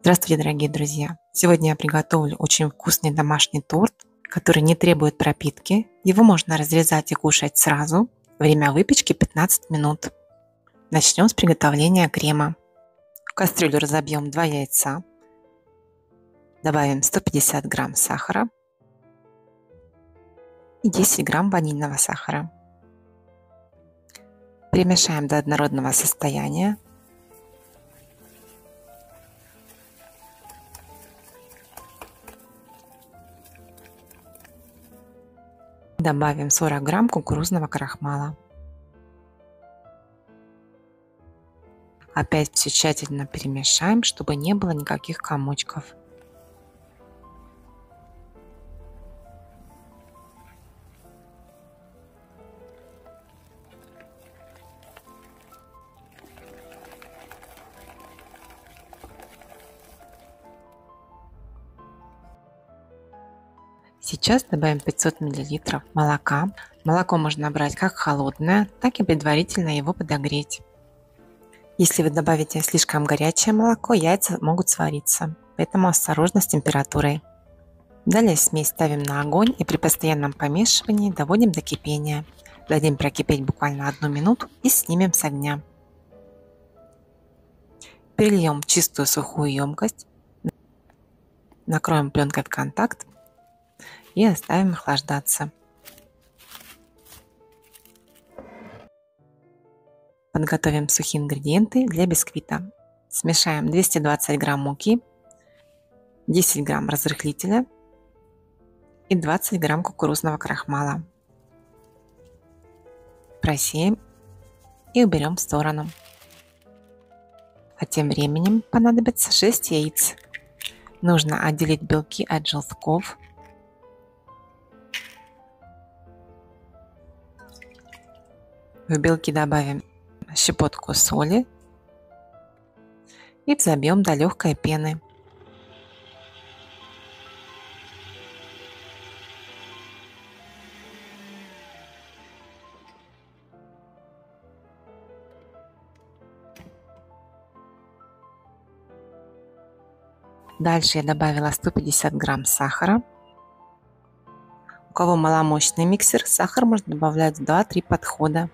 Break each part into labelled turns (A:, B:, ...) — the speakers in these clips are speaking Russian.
A: Здравствуйте, дорогие друзья! Сегодня я приготовлю очень вкусный домашний торт, который не требует пропитки. Его можно разрезать и кушать сразу. Время выпечки 15 минут. Начнем с приготовления крема. В кастрюлю разобьем 2 яйца. Добавим 150 грамм сахара и 10 грамм ванильного сахара. Перемешаем до однородного состояния. Добавим 40 грамм кукурузного крахмала. Опять все тщательно перемешаем, чтобы не было никаких комочков. Сейчас добавим 500 мл молока. Молоко можно брать как холодное, так и предварительно его подогреть. Если вы добавите слишком горячее молоко, яйца могут свариться, поэтому осторожно с температурой. Далее смесь ставим на огонь и при постоянном помешивании доводим до кипения. Дадим прокипеть буквально 1 минуту и снимем с огня. Перельем в чистую сухую емкость, накроем пленкой в контакт и оставим охлаждаться. Подготовим сухие ингредиенты для бисквита. Смешаем 220 грамм муки, 10 грамм разрыхлителя и 20 грамм кукурузного крахмала. Просеем и уберем в сторону. А тем временем понадобится 6 яиц. Нужно отделить белки от желтков. В белки добавим щепотку соли и взобьем до легкой пены. Дальше я добавила 150 грамм сахара. У кого маломощный миксер, сахар можно добавлять в 2-3 подхода.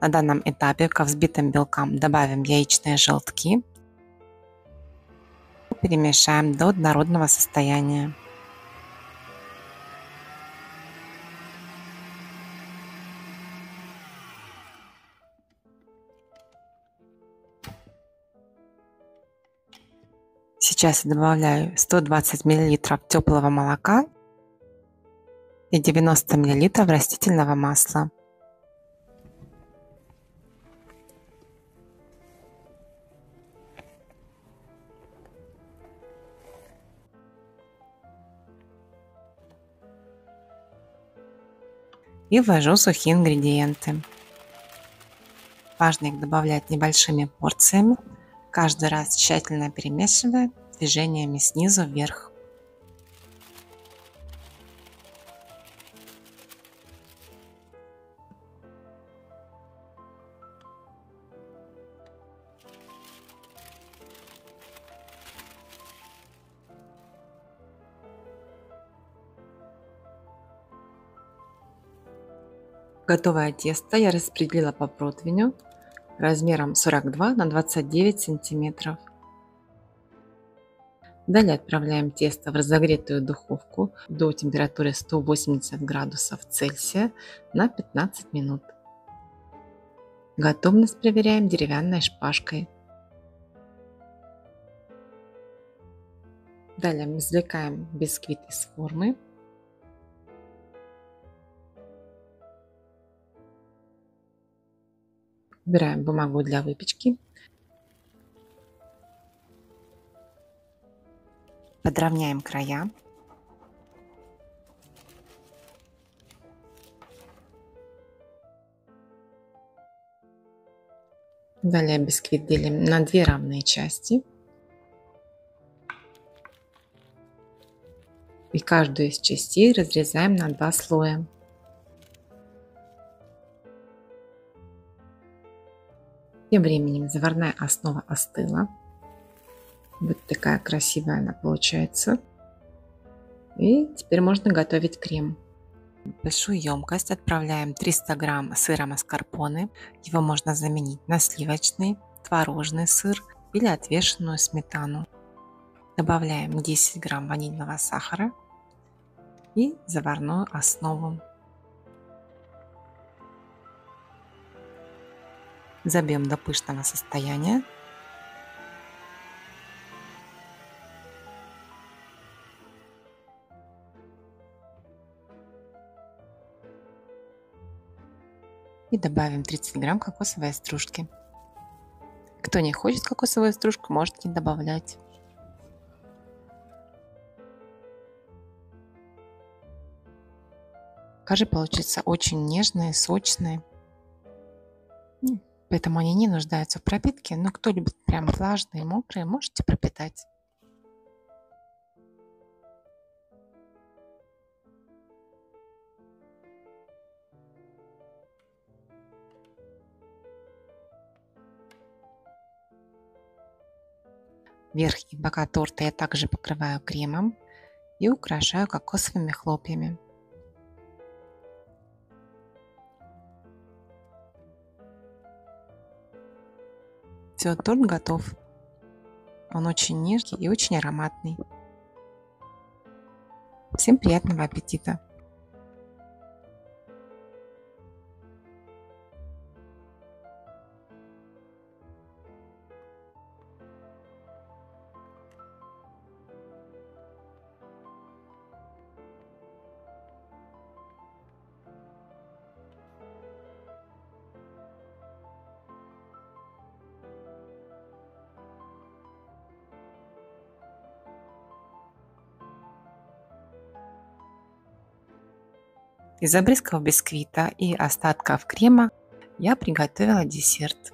A: На данном этапе ко взбитым белкам добавим яичные желтки. Перемешаем до однородного состояния. Сейчас я добавляю 120 мл теплого молока и 90 мл растительного масла. И ввожу сухие ингредиенты. Важно их добавлять небольшими порциями, каждый раз тщательно перемешивая движениями снизу вверх. Готовое тесто я распределила по противню размером 42 на 29 сантиметров. Далее отправляем тесто в разогретую духовку до температуры 180 градусов Цельсия на 15 минут. Готовность проверяем деревянной шпажкой. Далее извлекаем бисквит из формы. Убираем бумагу для выпечки. Подровняем края. Далее бисквит делим на 2 равные части. И каждую из частей разрезаем на 2 слоя. Тем временем заварная основа остыла. Вот такая красивая она получается. И теперь можно готовить крем. В большую емкость отправляем 300 грамм сыра маскарпоне. Его можно заменить на сливочный, творожный сыр или отвешенную сметану. Добавляем 10 грамм ванильного сахара и заварную основу. Забьем до пышного состояния. И добавим 30 грамм кокосовой стружки. Кто не хочет кокосовую стружку, может не добавлять. Коржи получатся очень нежные, сочные. Поэтому они не нуждаются в пропитке. Но кто любит прям влажные, мокрые, можете пропитать. Верх и бока торта я также покрываю кремом и украшаю кокосовыми хлопьями. Все, торт готов. Он очень нежный и очень ароматный. Всем приятного аппетита! Из обрезков бисквита и остатков крема я приготовила десерт.